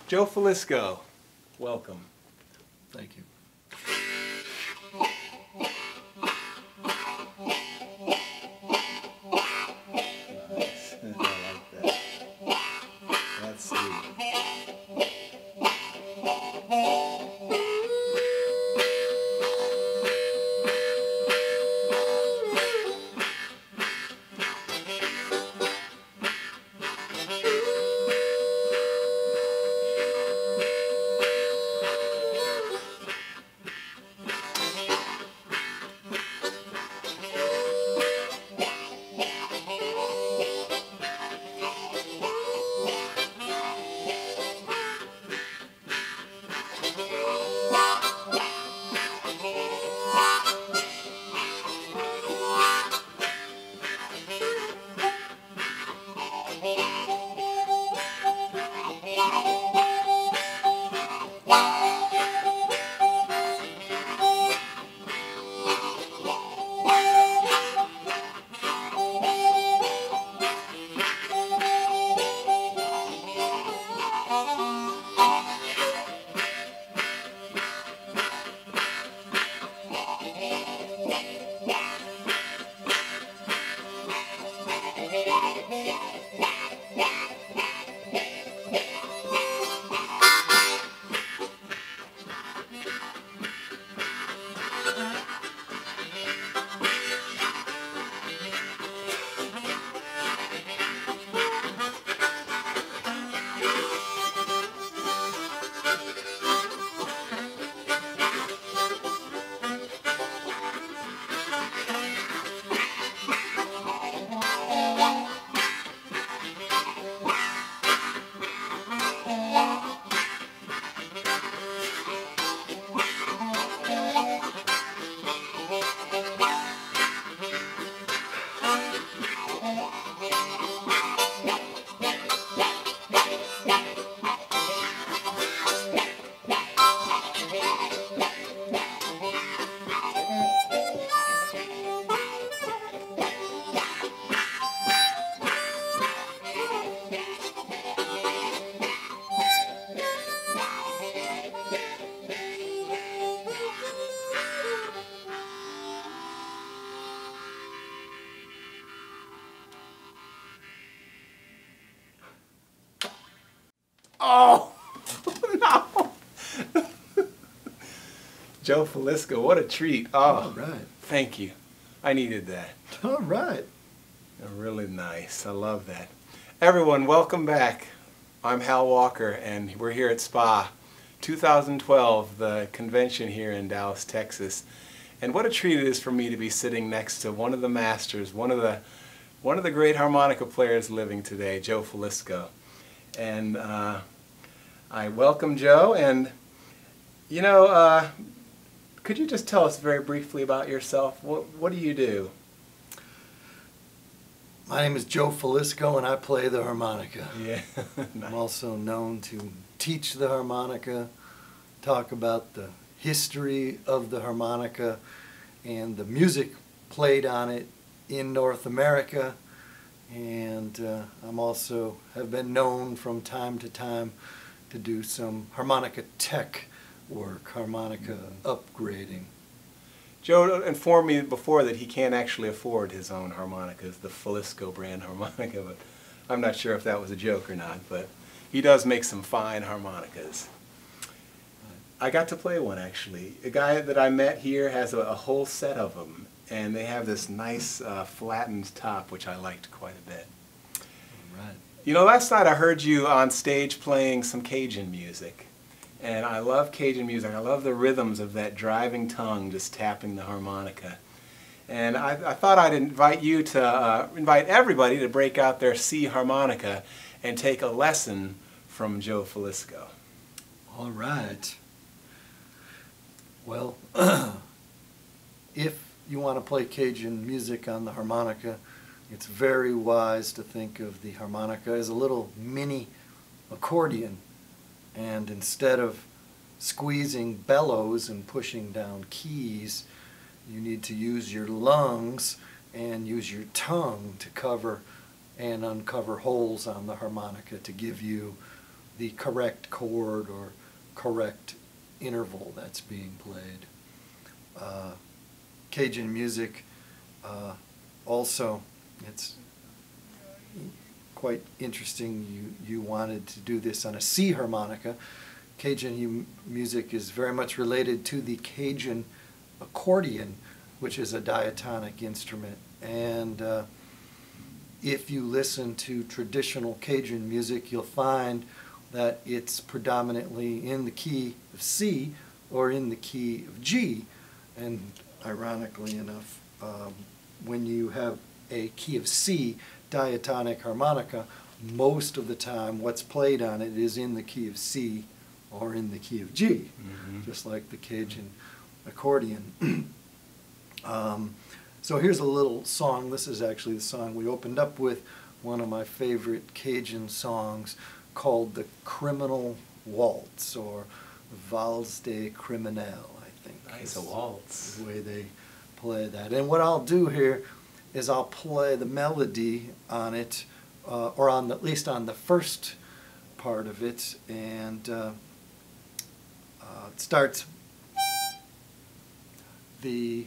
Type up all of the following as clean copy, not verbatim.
Joe Filisko, welcome. Thank you. Nice. I like that. That's sweet. Oh, no. Joe Filisko, what a treat. Oh, All right. Thank you. I needed that. All right. Really nice. I love that. Everyone, welcome back. I'm Hal Walker, and we're here at SPAH 2012, the convention here in Dallas, Texas. And what a treat it is for me to be sitting next to one of the masters, one of the great harmonica players living today, Joe Filisko. And I welcome Joe, and you know, could you just tell us very briefly about yourself? What do you do? My name is Joe Filisko, and I play the harmonica. Yeah. Nice. I'm also known to teach the harmonica, talk about the history of the harmonica and the music played on it in North America. And I'm also have been known from time to time to do some harmonica tech work, harmonica upgrading. Joe informed me before that he can't actually afford his own harmonicas, the Filisko brand harmonica, but I'm not sure if that was a joke or not, but he does make some fine harmonicas. I got to play one actually. A guy that I met here has a whole set of them, and they have this nice flattened top, which I liked quite a bit. Right. You know, last night I heard you on stage playing some Cajun music. And I love Cajun music. I love the rhythms of that driving tongue just tapping the harmonica. And I thought I'd invite you to, invite everybody to break out their C harmonica and take a lesson from Joe Filisko. All right. Well, if you want to play Cajun music on the harmonica, it's very wise to think of the harmonica as a little mini accordion. And instead of squeezing bellows and pushing down keys, you need to use your lungs and use your tongue to cover and uncover holes on the harmonica to give you the correct chord or correct interval that's being played. Cajun music also, it's quite interesting. You wanted to do this on a C harmonica. Cajun music is very much related to the Cajun accordion, which is a diatonic instrument. And if you listen to traditional Cajun music, you'll find that it's predominantly in the key of C or in the key of G. And ironically enough, when you have a key of C diatonic harmonica, most of the time what's played on it is in the key of C or in the key of G, just like the Cajun accordion. So here's a little song. This is actually the song we opened up with, one of my favorite Cajun songs called The Criminal Waltz, or Valse des Criminels, I think. Nice, a waltz. The way they play that. And what I'll do here is I'll play the melody on it, or on at least on the first part of it, and it starts, the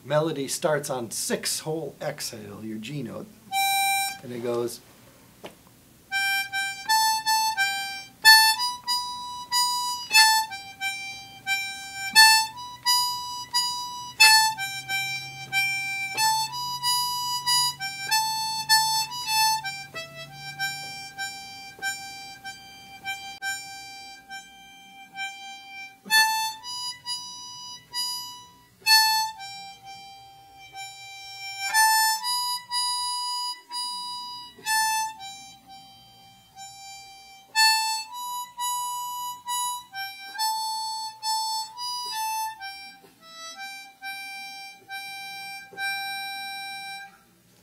melody starts on 6 whole exhale, your G note, and it goes.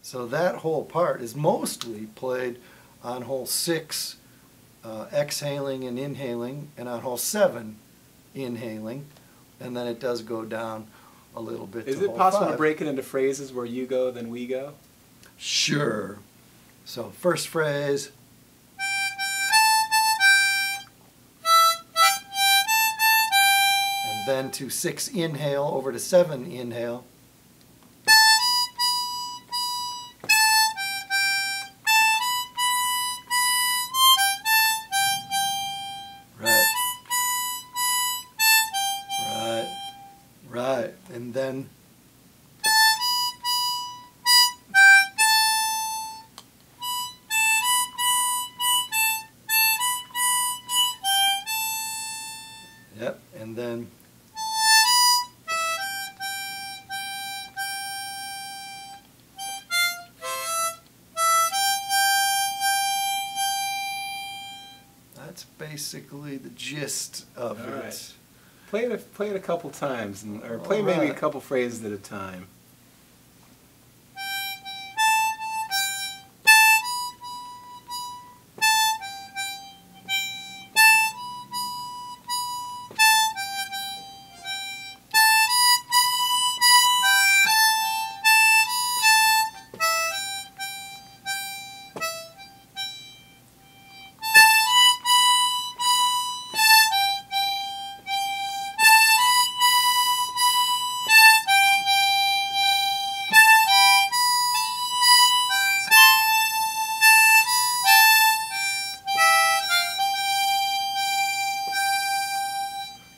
So that whole part is mostly played on hole 6, exhaling and inhaling, and on hole 7, inhaling, and then it does go down a little bit. Is to it hole possible 5. to break it into phrases where you go, then we go? Sure. So first phrase. And then to 6 inhale over to 7 inhale. Right, and then yep, and then that's basically the gist of it. Right. Play it a couple times, or play maybe a couple phrases at a time.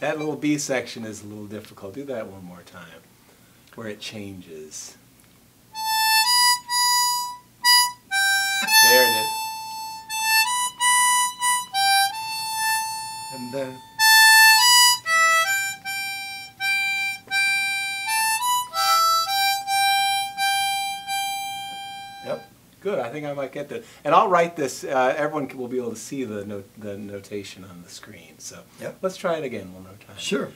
That little B section is a little difficult. Do that one more time, where it changes. There it is. And then yep. Good. I think I might get that. And I'll write this. Everyone will be able to see the notation on the screen. So yep. Let's try it again one more time. Sure.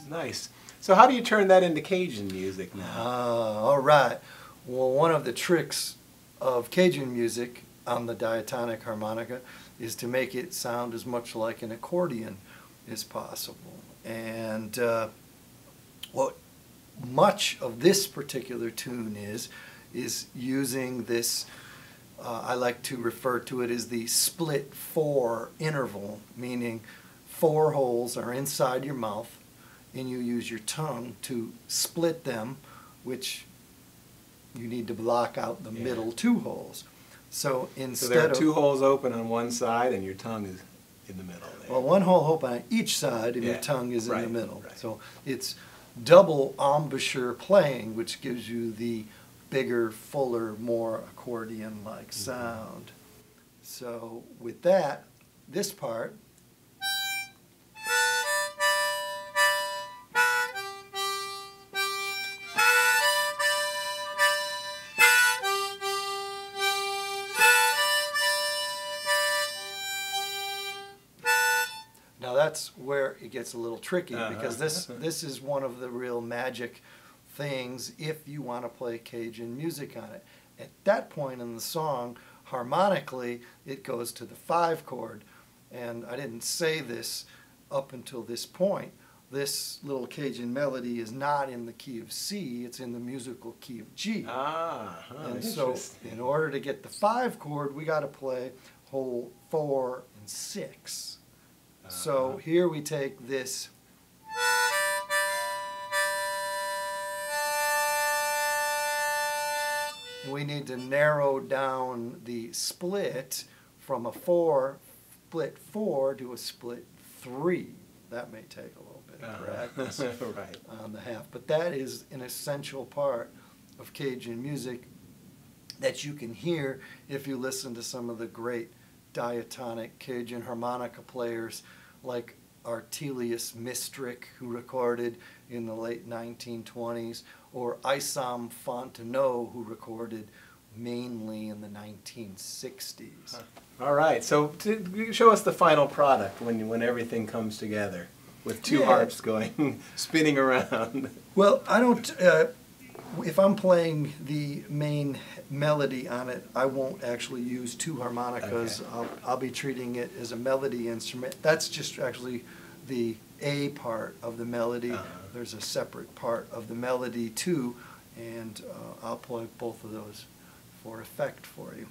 Nice. So how do you turn that into Cajun music now? All right. Well, one of the tricks of Cajun music on the diatonic harmonica is to make it sound as much like an accordion as possible. And what much of this particular tune is using this, I like to refer to it as the split 4 interval, meaning 4 holes are inside your mouth and you use your tongue to split them, which you need to block out the middle 2 holes. So instead there are 2 holes open on one side and your tongue is in the middle there. Well, 1 hole open on each side and your tongue is in the middle. Right. So it's double embouchure playing, which gives you the bigger, fuller, more accordion-like sound. So with that, this part now that's where it gets a little tricky, because this is one of the real magic things if you want to play Cajun music on it. At that point in the song, harmonically, it goes to the 5 chord. And I didn't say this up until this point. This little Cajun melody is not in the key of C, it's in the musical key of G. And so in order to get the 5 chord, we got to play hole 4 and 6. So here we take this and we need to narrow down the split from a split 4 to a split 3. That may take a little bit of practice on the half, but that is an essential part of Cajun music that you can hear if you listen to some of the great diatonic Cajun harmonica players like Artelius Mistrick, who recorded in the late 1920s, or Isam Fontenot, who recorded mainly in the 1960s. All right, so show us the final product when everything comes together with 2 harps going, spinning around. Well, I don't, if I'm playing the main melody on it, I won't actually use 2 harmonicas. I'll be treating it as a melody instrument. That's just actually the A part of the melody. There's a separate part of the melody too, and I'll play both of those for effect for you.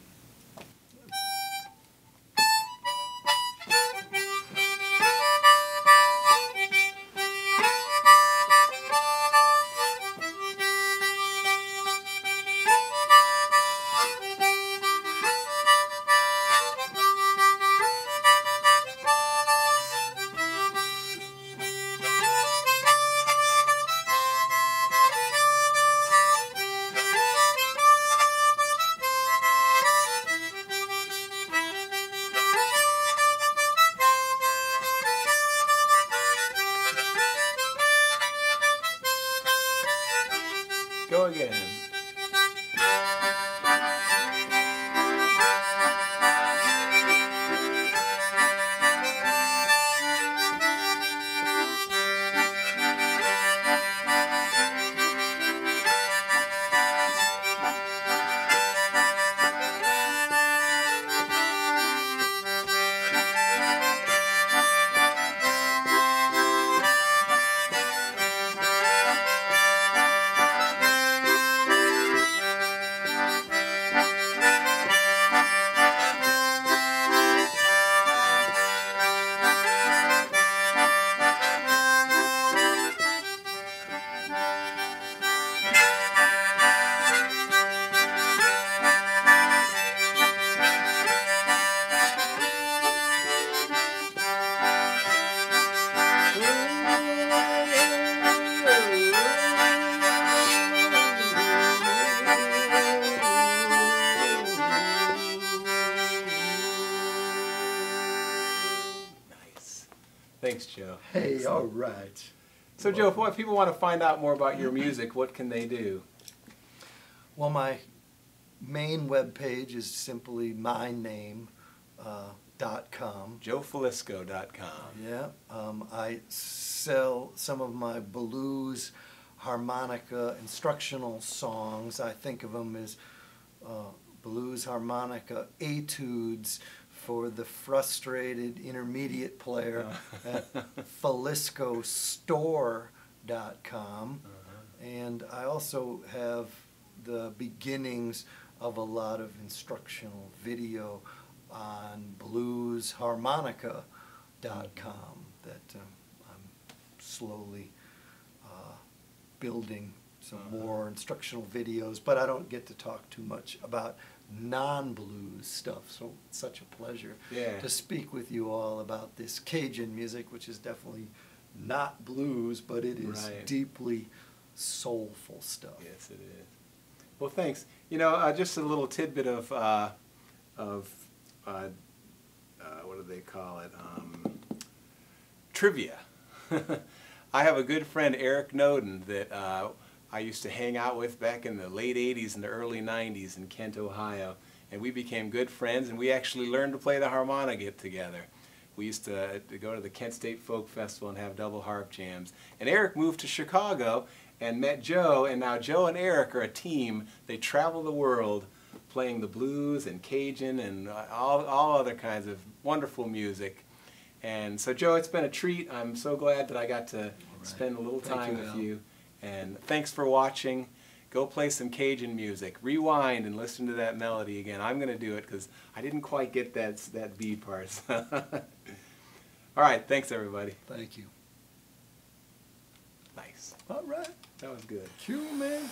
Go again. Thanks, Joe. Hey, Excellent. all right. So, Joe, if people want to find out more about your music, what can they do? Well, my main web page is simply my name, JoeFilisko.com. Yeah, I sell some of my blues harmonica instructional songs. I think of them as blues harmonica etudes for the frustrated intermediate player at FiliskoStore.com. And I also have the beginnings of a lot of instructional video on bluesharmonica.com that I'm slowly building some more instructional videos, but I don't get to talk too much about non-blues stuff, so it's such a pleasure to speak with you all about this Cajun music, which is definitely not blues, but it is deeply soulful stuff. Yes, it is. Well, thanks. You know, just a little tidbit of what do they call it? Trivia. I have a good friend, Eric Noden, that I used to hang out with back in the late 80s and the early 90s in Kent, Ohio. And we became good friends, and we actually learned to play the harmonica together. We used to go to the Kent State Folk Festival and have double harp jams. And Eric moved to Chicago and met Joe, and now Joe and Eric are a team. They travel the world playing the blues and Cajun and all other kinds of wonderful music. And so, Joe, it's been a treat. I'm so glad that I got to spend a little time with you. And thanks for watching. Go play some Cajun music. Rewind and listen to that melody again. I'm going to do it because I didn't quite get that B part. All right, thanks, everybody. Thank you. Nice. All right. That was good. Cue, man.